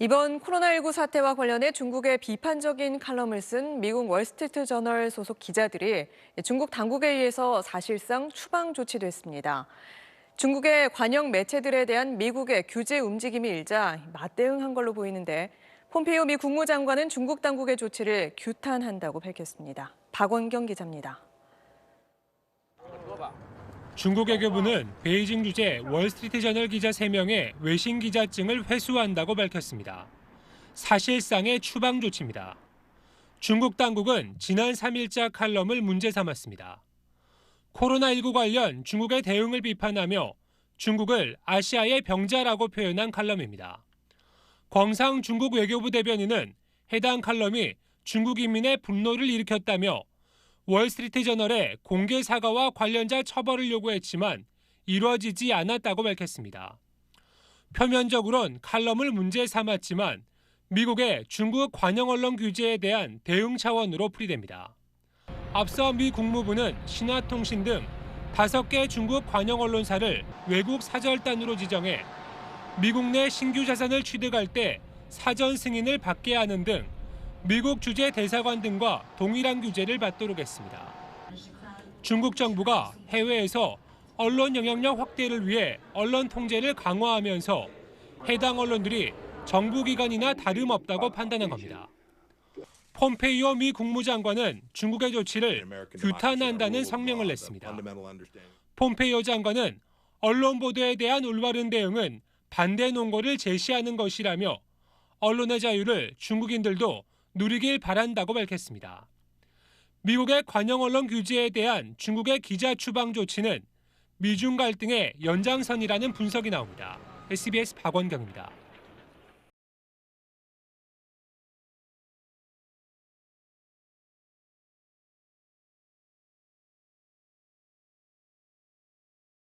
이번 코로나19 사태와 관련해 중국의 비판적인 칼럼을 쓴 미국 월스트리트 저널 소속 기자들이 중국 당국에 의해서 사실상 추방 조치됐습니다. 중국의 관영 매체들에 대한 미국의 규제 움직임이 일자 맞대응한 걸로 보이는데 폼페이오 미 국무장관은 중국 당국의 조치를 규탄한다고 밝혔습니다. 박원경 기자입니다. 중국 외교부는 베이징 주재 월스트리트 저널 기자 3명의 외신 기자증을 회수한다고 밝혔습니다. 사실상의 추방 조치입니다. 중국 당국은 지난 3일자 칼럼을 문제 삼았습니다. 코로나19 관련 중국의 대응을 비판하며 중국을 아시아의 병자라고 표현한 칼럼입니다. 광상 중국 외교부 대변인은 해당 칼럼이 중국 인민의 분노를 일으켰다며 월스트리트 저널에 공개 사과와 관련자 처벌을 요구했지만 이루어지지 않았다고 밝혔습니다. 표면적으로는 칼럼을 문제 삼았지만 미국의 중국 관영 언론 규제에 대한 대응 차원으로 풀이됩니다. 앞서 미 국무부는 신화통신 등 5개 중국 관영 언론사를 외국 사절단으로 지정해 미국 내 신규 자산을 취득할 때 사전 승인을 받게 하는 등 미국 주재 대사관 등과 동일한 규제를 받도록 했습니다. 중국 정부가 해외에서 언론 영향력 확대를 위해 언론 통제를 강화하면서 해당 언론들이 정부기관이나 다름없다고 판단한 겁니다. 폼페이오 미 국무장관은 중국의 조치를 규탄한다는 성명을 냈습니다. 폼페이오 장관은 언론 보도에 대한 올바른 대응은 반대 논거를 제시하는 것이라며 언론의 자유를 중국인들도 누리길 바란다고 밝혔습니다. 미국의 관영 언론 규제에 대한 중국의 기자 추방 조치는 미중 갈등의 연장선이라는 분석이 나옵니다. SBS 박원경입니다.